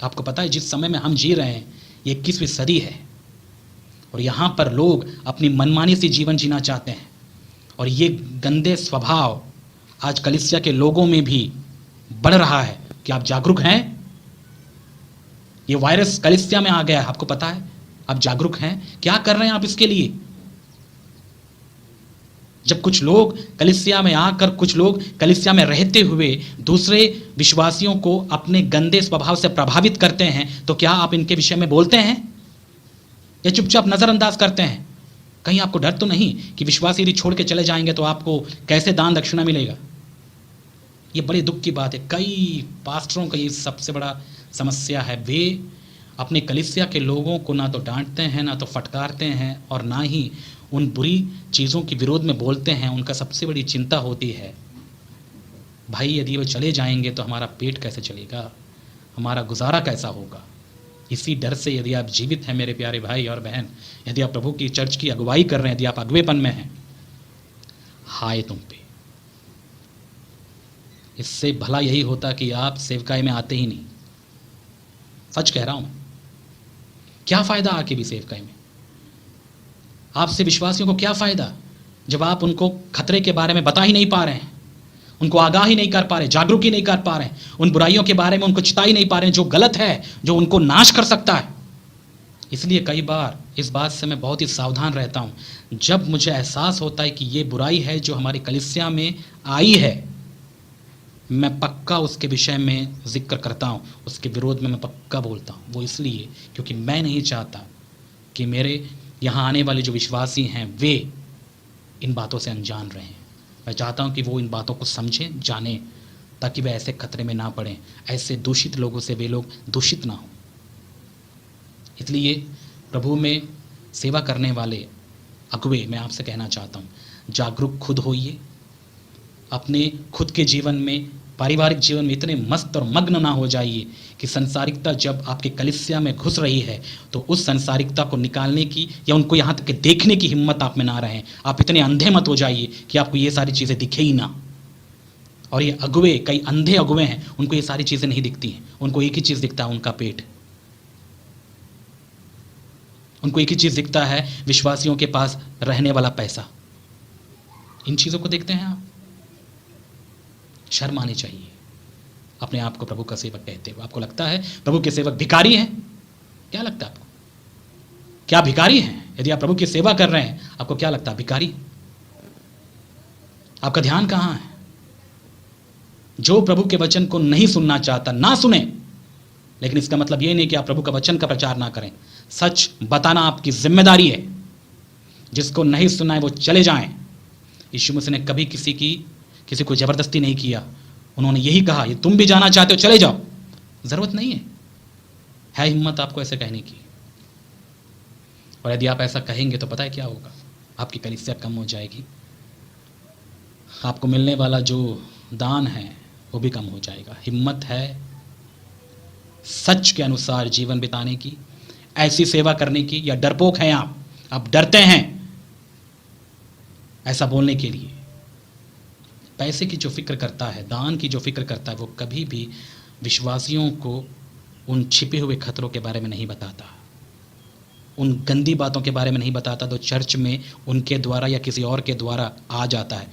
आपको पता है जिस समय में हम जी रहे हैं ये 21वीं सदी है और यहाँ पर लोग अपनी मनमानी से जीवन जीना चाहते हैं और ये गंदे स्वभाव आज कलीसिया के लोगों में भी बढ़ रहा है। क्या आप जागरूक हैं? ये वायरस कलीसिया में आ गया है, आपको पता है? आप जागरूक हैं? क्या कर रहे हैं आप इसके लिए? जब कुछ लोग कलीसिया में आकर, कुछ लोग कलीसिया में रहते हुए दूसरे विश्वासियों को अपने गंदे स्वभाव से प्रभावित करते हैं, तो क्या आप इनके विषय में बोलते हैं या चुपचाप नजरअंदाज करते हैं? कहीं आपको डर तो नहीं कि विश्वासी यदि छोड़ के चले जाएंगे तो आपको कैसे दान दक्षिणा मिलेगा? ये बड़े दुख की बात है। कई पास्टरों का ये सबसे बड़ा समस्या है। वे अपने कलीसिया के लोगों को ना तो डांटते हैं, ना तो फटकारते हैं और ना ही उन बुरी चीज़ों के विरोध में बोलते हैं। उनका सबसे बड़ी चिंता होती है, भाई यदि वो चले जाएंगे तो हमारा पेट कैसे चलेगा, हमारा गुजारा कैसा होगा। इसी डर से यदि आप जीवित हैं मेरे प्यारे भाई और बहन, यदि आप प्रभु की चर्च की अगुवाई कर रहे हैं, यदि आप अगुवेपन में हैं, हाय तुम पे। इससे भला यही होता कि आप सेवकाई में आते ही नहीं। सच कह रहा हूं मैं। क्या फ़ायदा आके भी सेवकाई में? आपसे विश्वासियों को क्या फ़ायदा जब आप उनको खतरे के बारे में बता ही नहीं पा रहे हैं, उनको आगाह ही नहीं कर पा रहे, जागरूक ही नहीं कर पा रहे हैं, उन बुराइयों के बारे में उनको चिता ही नहीं पा रहे हैं जो गलत है, जो उनको नाश कर सकता है। इसलिए कई बार इस बात से मैं बहुत ही सावधान रहता हूं। जब मुझे एहसास होता है कि ये बुराई है जो हमारी कलीसिया में आई है, मैं पक्का उसके विषय में जिक्र करता हूं, उसके विरोध में मैं पक्का बोलता हूं। वो इसलिए क्योंकि मैं नहीं चाहता कि मेरे यहाँ आने वाले जो विश्वासी हैं वे इन बातों से अनजान रहें। मैं चाहता हूँ कि वो इन बातों को समझें, जानें, ताकि वे ऐसे खतरे में ना पड़ें, ऐसे दूषित लोगों से वे लोग दूषित ना हों। इसलिए प्रभु में सेवा करने वाले अगुवे, मैं आपसे कहना चाहता हूँ, जागरूक खुद होइए। अपने खुद के जीवन में, पारिवारिक जीवन में इतने मस्त और मग्न ना हो जाइए कि संसारिकता जब आपके कलीसिया में घुस रही है तो उस संसारिकता को निकालने की या उनको यहाँ तक देखने की हिम्मत आप में ना रहे। आप इतने अंधे मत हो जाइए कि आपको ये सारी चीज़ें दिखे ही ना। और ये अगुवे, कई अंधे अगुवे हैं, उनको ये सारी चीज़ें नहीं दिखती हैं। उनको एक ही चीज़ दिखता है, उनका पेट। उनको एक ही चीज़ दिखता है, विश्वासियों के पास रहने वाला पैसा। इन चीज़ों को देखते हैं आप। शर्म आनी चाहिए अपने आप को प्रभु का सेवक कहते हुए। आपको लगता है प्रभु के सेवक भिखारी हैं? क्या लगता है आपको? क्या भिखारी हैं? यदि आप प्रभु की सेवा कर रहे हैं, आपको क्या लगता है भिखारी? आपका ध्यान कहां है? जो प्रभु के वचन को नहीं सुनना चाहता ना सुने, लेकिन इसका मतलब यह नहीं कि आप प्रभु का वचन का प्रचार ना करें। सच बताना आपकी जिम्मेदारी है। जिसको नहीं सुना है वो चले जाएं। यीशु मसीह ने कभी किसी को जबरदस्ती नहीं किया। उन्होंने यही कहा, ये तुम भी जाना चाहते हो चले जाओ, जरूरत नहीं है हिम्मत आपको ऐसे कहने की। और यदि आप ऐसा कहेंगे तो पता है क्या होगा? आपकी कलीसिया कम हो जाएगी, आपको मिलने वाला जो दान है वो भी कम हो जाएगा। हिम्मत है सच के अनुसार जीवन बिताने की, ऐसी सेवा करने की, या डरपोक हैं आप डरते हैं ऐसा बोलने के लिए? पैसे की जो फिक्र करता है, दान की जो फिक्र करता है, वो कभी भी विश्वासियों को उन छिपे हुए खतरों के बारे में नहीं बताता, उन गंदी बातों के बारे में नहीं बताता तो चर्च में उनके द्वारा या किसी और के द्वारा आ जाता है।